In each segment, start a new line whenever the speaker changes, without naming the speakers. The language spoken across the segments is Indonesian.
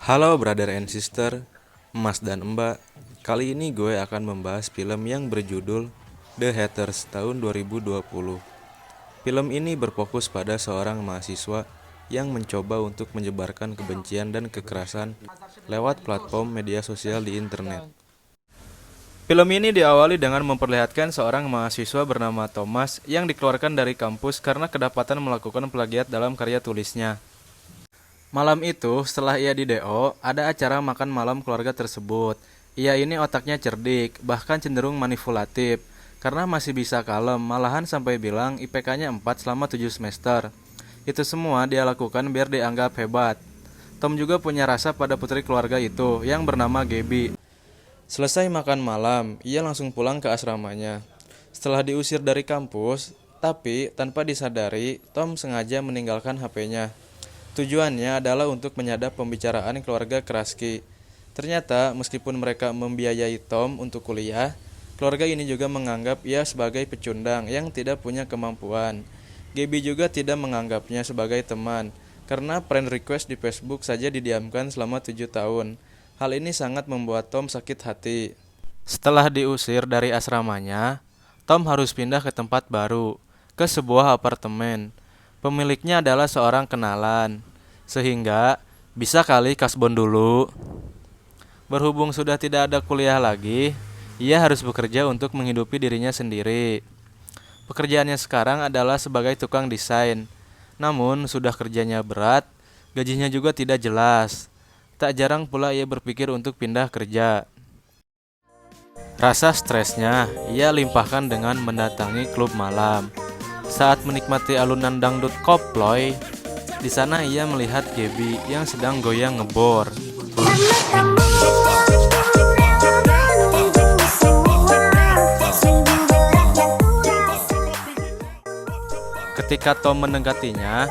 Halo brother and sister, Mas dan Mbak. Kali ini gue akan membahas film yang berjudul The Haters tahun 2020. Film ini berfokus pada seorang mahasiswa yang mencoba untuk menyebarkan kebencian dan kekerasan lewat platform media sosial di internet. Film ini diawali dengan memperlihatkan seorang mahasiswa bernama Thomas yang dikeluarkan dari kampus karena kedapatan melakukan plagiat dalam karya tulisnya. Malam itu, setelah ia di DO, ada acara makan malam keluarga tersebut. Ia ini otaknya cerdik, bahkan cenderung manipulatif, karena masih bisa kalem, malahan sampai bilang IPK-nya 4 selama 7 semester. Itu semua dia lakukan biar dianggap hebat. Tom juga punya rasa pada putri keluarga itu, yang bernama Gaby. Selesai makan malam, ia langsung pulang ke asramanya. Setelah diusir dari kampus, tapi tanpa disadari, Tom sengaja meninggalkan HP-nya. Tujuannya adalah untuk menyadap pembicaraan keluarga Kraski. Ternyata, meskipun mereka membiayai Tom untuk kuliah, keluarga ini juga menganggap ia sebagai pecundang yang tidak punya kemampuan. Gaby juga tidak menganggapnya sebagai teman, karena friend request di Facebook saja didiamkan selama 7 tahun. Hal ini sangat membuat Tom sakit hati. Setelah diusir dari asramanya, Tom harus pindah ke tempat baru, ke sebuah apartemen. Pemiliknya adalah seorang kenalan, sehingga bisa kali kasbon dulu. Berhubung sudah tidak ada kuliah lagi, ia harus bekerja untuk menghidupi dirinya sendiri. Pekerjaannya sekarang adalah sebagai tukang desain. Namun sudah kerjanya berat, gajinya juga tidak jelas. Tak jarang pula ia berpikir untuk pindah kerja. Rasa stresnya ia limpahkan dengan mendatangi klub malam. Saat menikmati alunan dangdut koploy, di sana ia melihat Gaby yang sedang goyang ngebor. Ketika Tom mendekatinya,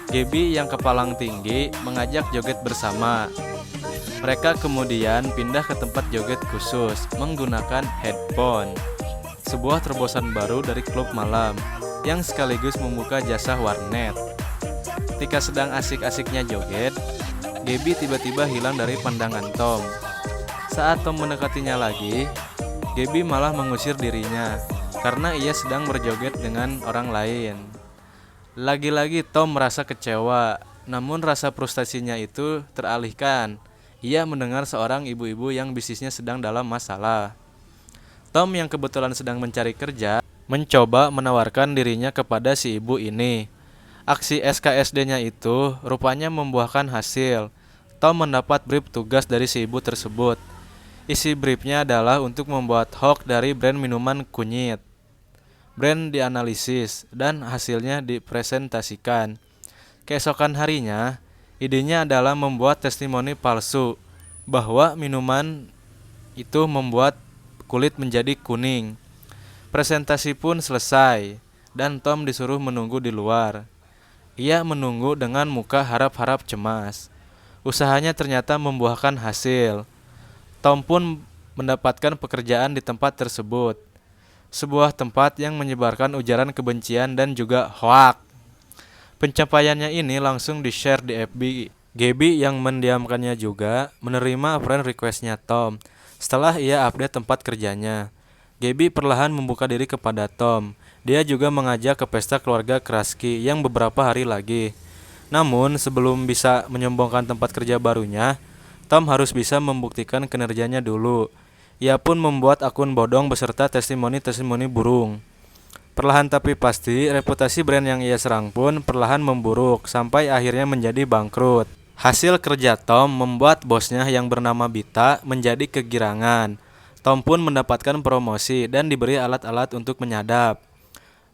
Gaby yang kepalang tinggi mengajak joget bersama. Mereka kemudian pindah ke tempat joget khusus menggunakan headphone, sebuah terobosan baru dari klub malam yang sekaligus membuka jasa warnet. Ketika sedang asik-asiknya joget, Gaby tiba-tiba hilang dari pandangan Tom. Saat Tom mendekatinya lagi, Gaby malah mengusir dirinya karena ia sedang berjoget dengan orang lain. Lagi-lagi Tom merasa kecewa, namun rasa frustasinya itu teralihkan. Ia mendengar seorang ibu-ibu yang bisnisnya sedang dalam masalah. Tom yang kebetulan sedang mencari kerja, mencoba menawarkan dirinya kepada si ibu ini. Aksi SKSD-nya itu rupanya membuahkan hasil. Tom mendapat brief tugas dari si ibu tersebut. Isi briefnya adalah untuk membuat hoax dari brand minuman kunyit. Brand dianalisis dan hasilnya dipresentasikan. Keesokan harinya, idenya adalah membuat testimoni palsu bahwa minuman itu membuat kulit menjadi kuning. Presentasi pun selesai dan Tom disuruh menunggu di luar. Ia menunggu dengan muka harap-harap cemas. Usahanya ternyata membuahkan hasil. Tom pun mendapatkan pekerjaan di tempat tersebut, sebuah tempat yang menyebarkan ujaran kebencian dan juga hoak. Pencapaiannya ini langsung di-share di FB. Gaby yang mendiamkannya juga menerima friend request-nya Tom. Setelah ia update tempat kerjanya, Gaby perlahan membuka diri kepada Tom. Dia juga mengajak ke pesta keluarga Kraski yang beberapa hari lagi. Namun sebelum bisa menyombongkan tempat kerja barunya, Tom harus bisa membuktikan kinerjanya dulu. Ia pun membuat akun bodong beserta testimoni-testimoni burung. Perlahan tapi pasti, reputasi brand yang ia serang pun perlahan memburuk sampai akhirnya menjadi bangkrut. Hasil kerja Tom membuat bosnya yang bernama Bita menjadi kegirangan. Tom pun mendapatkan promosi dan diberi alat-alat untuk menyadap.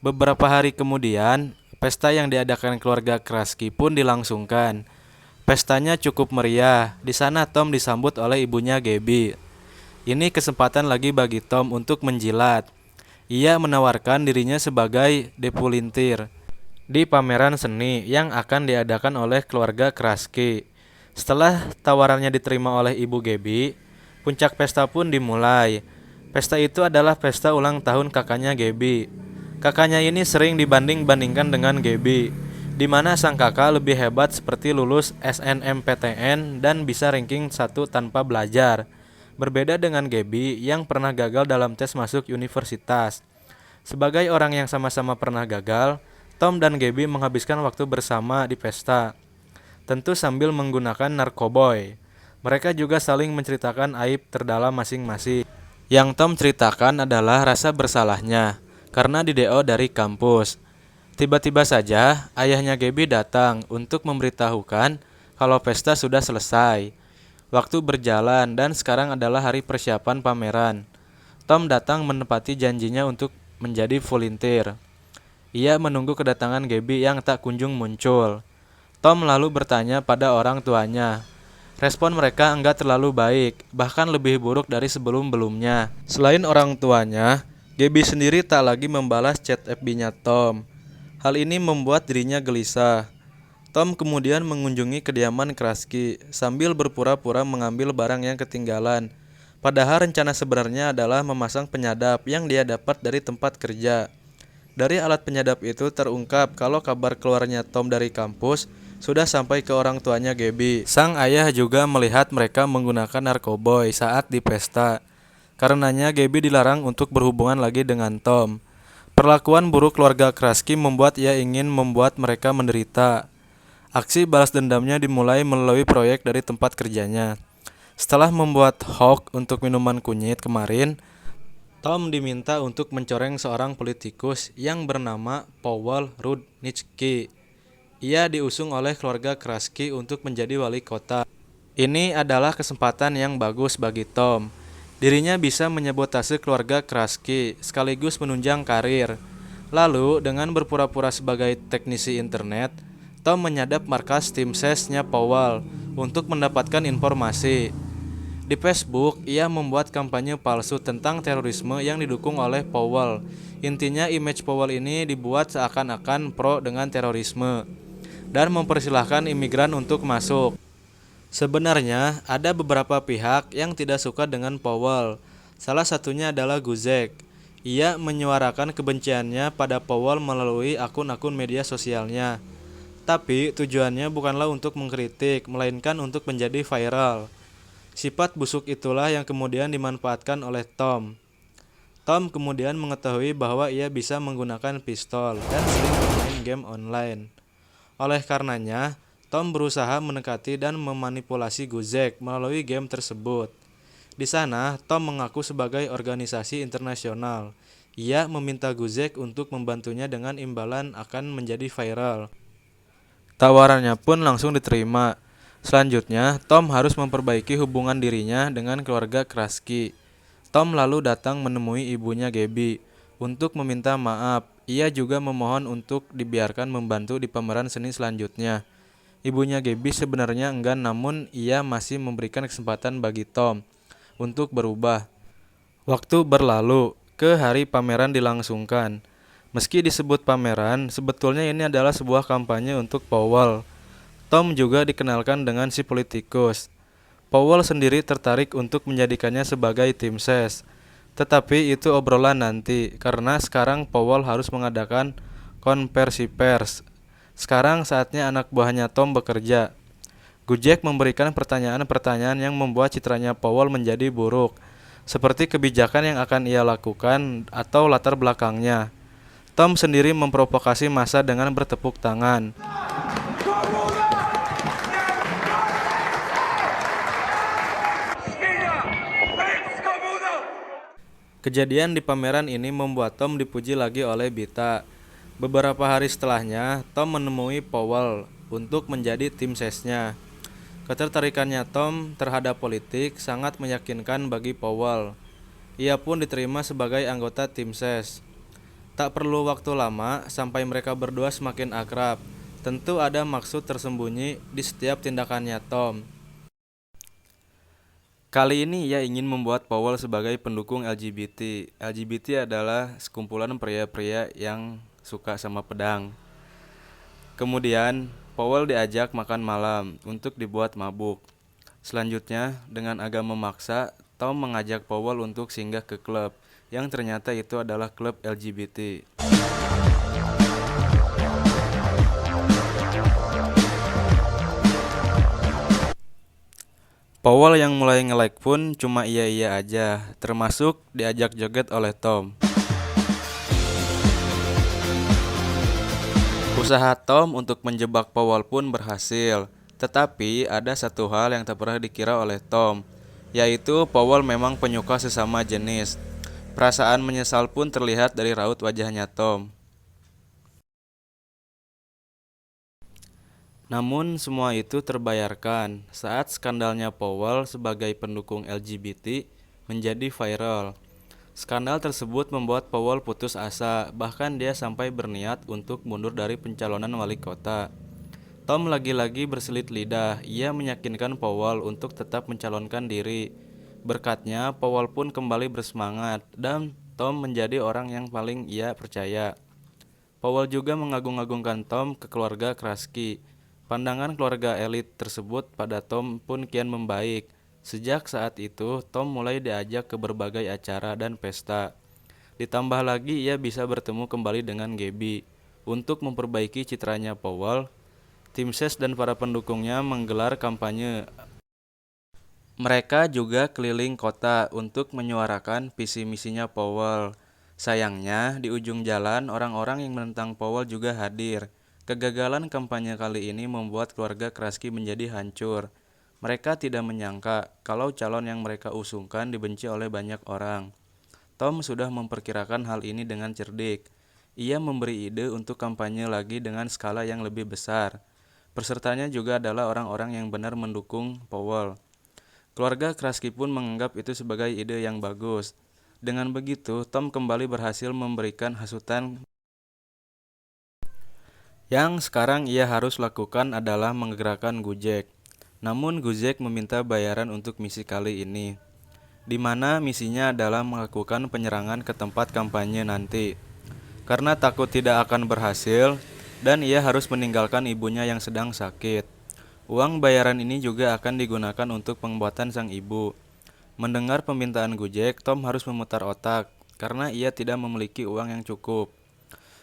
Beberapa hari kemudian, pesta yang diadakan keluarga Kraski pun dilangsungkan. Pestanya cukup meriah. Di sana Tom disambut oleh ibunya Gaby. Ini kesempatan lagi bagi Tom untuk menjilat. Ia menawarkan dirinya sebagai depulintir di pameran seni yang akan diadakan oleh keluarga Kraski. Setelah tawarannya diterima oleh ibu Gaby, puncak pesta pun dimulai. Pesta itu adalah pesta ulang tahun kakaknya Gaby. Kakaknya ini sering dibanding-bandingkan dengan Gaby. di mana sang kakak lebih hebat seperti lulus SNMPTN dan bisa ranking 1 tanpa belajar. Berbeda dengan Gaby yang pernah gagal dalam tes masuk universitas. Sebagai orang yang sama-sama pernah gagal, Tom dan Gaby menghabiskan waktu bersama di pesta, tentu sambil menggunakan narkoboy. Mereka juga saling menceritakan aib terdalam masing-masing. Yang Tom ceritakan adalah rasa bersalahnya karena di-DO dari kampus. Tiba-tiba saja ayahnya Gaby datang untuk memberitahukan kalau pesta sudah selesai. Waktu berjalan dan sekarang adalah hari persiapan pameran. Tom datang menepati janjinya untuk menjadi volunteer. Ia menunggu kedatangan Gaby yang tak kunjung muncul. Tom lalu bertanya pada orang tuanya. Respon mereka enggak terlalu baik, bahkan lebih buruk dari sebelum-belumnya. Selain orang tuanya, Gaby sendiri tak lagi membalas chat FB-nya Tom. Hal ini membuat dirinya gelisah. Tom kemudian mengunjungi kediaman Krusky sambil berpura-pura mengambil barang yang ketinggalan. Padahal rencana sebenarnya adalah memasang penyadap yang dia dapat dari tempat kerja. Dari alat penyadap itu terungkap kalau kabar keluarnya Tom dari kampus sudah sampai ke orang tuanya Gaby. Sang ayah juga melihat mereka menggunakan narkoboy saat di pesta. Karenanya Gaby dilarang untuk berhubungan lagi dengan Tom. Perlakuan buruk keluarga Krusky membuat ia ingin membuat mereka menderita. Aksi balas dendamnya dimulai melalui proyek dari tempat kerjanya. Setelah membuat hoax untuk minuman kunyit kemarin, Tom diminta untuk mencoreng seorang politikus yang bernama Powell Rudnicki. Ia diusung oleh keluarga Krusky untuk menjadi wali kota. Ini adalah kesempatan yang bagus bagi Tom. Dirinya bisa menyabotase keluarga Krusky sekaligus menunjang karir. Lalu, dengan berpura-pura sebagai teknisi internet, Tom menyadap markas tim sesnya Powell untuk mendapatkan informasi. Di Facebook, ia membuat kampanye palsu tentang terorisme yang didukung oleh Powell. Intinya image Powell ini dibuat seakan-akan pro dengan terorisme dan mempersilahkan imigran untuk masuk. Sebenarnya, ada beberapa pihak yang tidak suka dengan Powell. Salah satunya adalah Guzek. Ia menyuarakan kebenciannya pada Powell melalui akun-akun media sosialnya. Tapi tujuannya bukanlah untuk mengkritik, melainkan untuk menjadi viral. Sifat busuk itulah yang kemudian dimanfaatkan oleh Tom. Tom kemudian mengetahui bahwa ia bisa menggunakan pistol dan sering bermain game online. Oleh karenanya, Tom berusaha mendekati dan memanipulasi Guzek melalui game tersebut. Di sana, Tom mengaku sebagai organisasi internasional. Ia meminta Guzek untuk membantunya dengan imbalan akan menjadi viral. Tawarannya pun langsung diterima. Selanjutnya, Tom harus memperbaiki hubungan dirinya dengan keluarga Krusky. Tom lalu datang menemui ibunya Gaby untuk meminta maaf. Ia juga memohon untuk dibiarkan membantu di pameran seni selanjutnya. Ibunya Gaby sebenarnya enggan, namun ia masih memberikan kesempatan bagi Tom untuk berubah. Waktu berlalu, ke hari pameran dilangsungkan. Meski disebut pameran, sebetulnya ini adalah sebuah kampanye untuk Powell. Tom juga dikenalkan dengan si politikus. Powell sendiri tertarik untuk menjadikannya sebagai tim ses. Tetapi itu obrolan nanti, karena sekarang Powell harus mengadakan konversi pers. Sekarang saatnya anak buahnya Tom bekerja. Guzek memberikan pertanyaan-pertanyaan yang membuat citranya Powell menjadi buruk, seperti kebijakan yang akan ia lakukan atau latar belakangnya. Tom sendiri memprovokasi massa dengan bertepuk tangan. Kejadian di pameran ini membuat Tom dipuji lagi oleh Bita. Beberapa hari setelahnya, Tom menemui Powell untuk menjadi tim sesnya. Ketertarikannya Tom terhadap politik sangat meyakinkan bagi Powell. Ia pun diterima sebagai anggota tim ses. Tak perlu waktu lama sampai mereka berdua semakin akrab. Tentu ada maksud tersembunyi di setiap tindakannya Tom. Kali ini ia ingin membuat Powell sebagai pendukung LGBT. LGBT adalah sekumpulan pria-pria yang suka sama pedang. Kemudian, Powell diajak makan malam untuk dibuat mabuk. Selanjutnya, dengan agak memaksa, Tom mengajak Powell untuk singgah ke klub, yang ternyata itu adalah klub LGBT. Powell yang mulai nge-like pun cuma iya-iya aja, termasuk diajak joget oleh Tom. Usaha Tom untuk menjebak Powell pun berhasil, tetapi ada satu hal yang tak pernah dikira oleh Tom, yaitu Powell memang penyuka sesama jenis. Perasaan menyesal pun terlihat dari raut wajahnya Tom. Namun semua itu terbayarkan saat skandalnya Powell sebagai pendukung LGBT menjadi viral. Skandal tersebut membuat Powell putus asa, bahkan dia sampai berniat untuk mundur dari pencalonan wali kota. Tom lagi-lagi berselit lidah, ia meyakinkan Powell untuk tetap mencalonkan diri. Berkatnya, Powell pun kembali bersemangat, dan Tom menjadi orang yang paling ia percaya. Powell juga mengagung-agungkan Tom ke keluarga Kraski. Pandangan keluarga elit tersebut pada Tom pun kian membaik. Sejak saat itu, Tom mulai diajak ke berbagai acara dan pesta. Ditambah lagi ia bisa bertemu kembali dengan Gabby. Untuk memperbaiki citranya Powell, tim ses dan para pendukungnya menggelar kampanye. Mereka juga keliling kota untuk menyuarakan visi misinya Powell. Sayangnya, di ujung jalan orang-orang yang menentang Powell juga hadir. Kegagalan kampanye kali ini membuat keluarga Kraski menjadi hancur. Mereka tidak menyangka kalau calon yang mereka usungkan dibenci oleh banyak orang. Tom sudah memperkirakan hal ini dengan cerdik. Ia memberi ide untuk kampanye lagi dengan skala yang lebih besar. Pesertanya juga adalah orang-orang yang benar mendukung Powell. Keluarga Kraski pun menganggap itu sebagai ide yang bagus. Dengan begitu, Tom kembali berhasil memberikan hasutan. Yang sekarang ia harus lakukan adalah menggerakkan Gojek. Namun Gojek meminta bayaran untuk misi kali ini, di mana misinya adalah melakukan penyerangan ke tempat kampanye nanti. Karena takut tidak akan berhasil, dan ia harus meninggalkan ibunya yang sedang sakit. Uang bayaran ini juga akan digunakan untuk pengobatan sang ibu. Mendengar permintaan Gojek, Tom harus memutar otak, karena ia tidak memiliki uang yang cukup.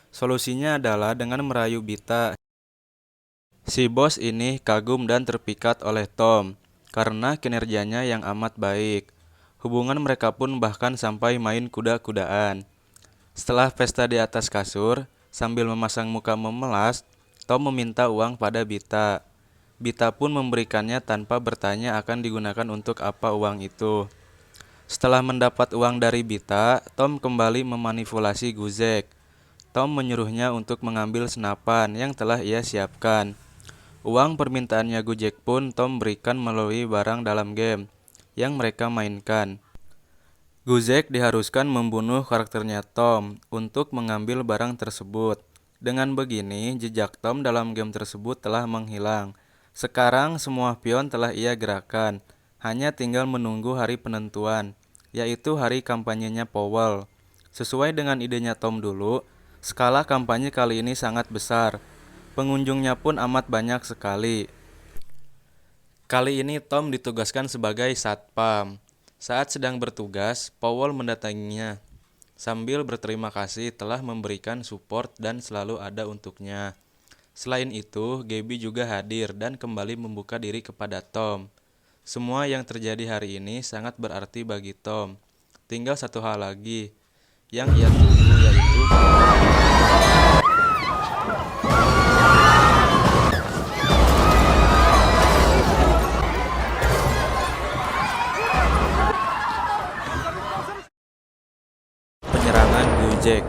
Solusinya adalah dengan merayu Bita. Si bos ini kagum dan terpikat oleh Tom, karena kinerjanya yang amat baik. Hubungan mereka pun bahkan sampai main kuda-kudaan. Setelah pesta di atas kasur, sambil memasang muka memelas, Tom meminta uang pada Bita. Bita pun memberikannya tanpa bertanya akan digunakan untuk apa uang itu. Setelah mendapat uang dari Bita, Tom kembali memanipulasi Gojek. Tom menyuruhnya untuk mengambil senapan yang telah ia siapkan. Uang permintaannya Gojek pun Tom berikan melalui barang dalam game yang mereka mainkan. Gojek diharuskan membunuh karakternya Tom untuk mengambil barang tersebut. Dengan begini, jejak Tom dalam game tersebut telah menghilang. Sekarang semua pion telah ia gerakan, hanya tinggal menunggu hari penentuan, yaitu hari kampanyenya Powell. Sesuai dengan idenya Tom dulu, skala kampanye kali ini sangat besar. Pengunjungnya pun amat banyak sekali. Kali ini Tom ditugaskan sebagai satpam. Saat sedang bertugas, Powell mendatanginya sambil berterima kasih telah memberikan support dan selalu ada untuknya. Selain itu, Gabby juga hadir dan kembali membuka diri kepada Tom. Semua yang terjadi hari ini sangat berarti bagi Tom. Tinggal satu hal lagi yang ia tunggu, yaitu penyerangan Gojek.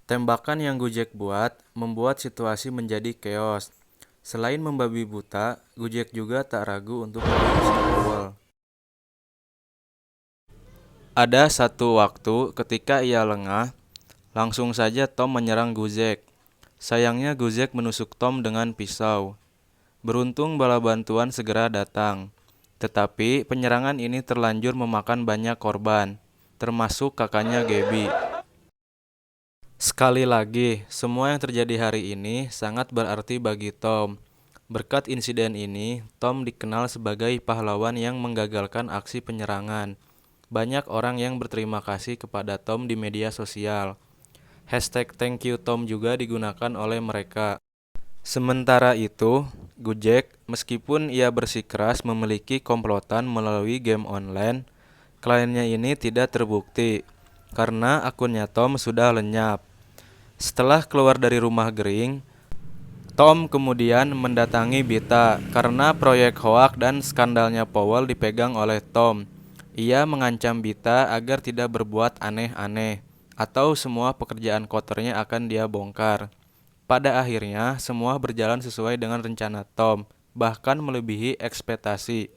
Tembakan yang Gojek buat membuat situasi menjadi chaos. Selain membabi buta, Gojek juga tak ragu untuk menghabisi Powell. Ada satu waktu ketika ia lengah, langsung saja Tom menyerang Gojek. Sayangnya Gojek menusuk Tom dengan pisau. Beruntung bala bantuan segera datang. Tetapi penyerangan ini terlanjur memakan banyak korban, termasuk kakaknya Gabby. Sekali lagi, semua yang terjadi hari ini sangat berarti bagi Tom. Berkat insiden ini, Tom dikenal sebagai pahlawan yang menggagalkan aksi penyerangan. Banyak orang yang berterima kasih kepada Tom di media sosial. Hashtag thank you Tom juga digunakan oleh mereka. Sementara itu, Gojek, meskipun ia bersikeras memiliki komplotan melalui game online, kliennya ini tidak terbukti karena akunnya Tom sudah lenyap. Setelah keluar dari rumah Gering, Tom kemudian mendatangi Bita karena proyek hoak dan skandalnya Powell dipegang oleh Tom. Ia mengancam Bita agar tidak berbuat aneh-aneh atau semua pekerjaan kotornya akan dia bongkar. Pada akhirnya, semua berjalan sesuai dengan rencana Tom, bahkan melebihi ekspektasi.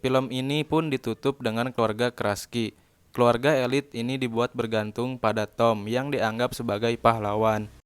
Film ini pun ditutup dengan keluarga Kraski. Keluarga elit ini dibuat bergantung pada Tom yang dianggap sebagai pahlawan.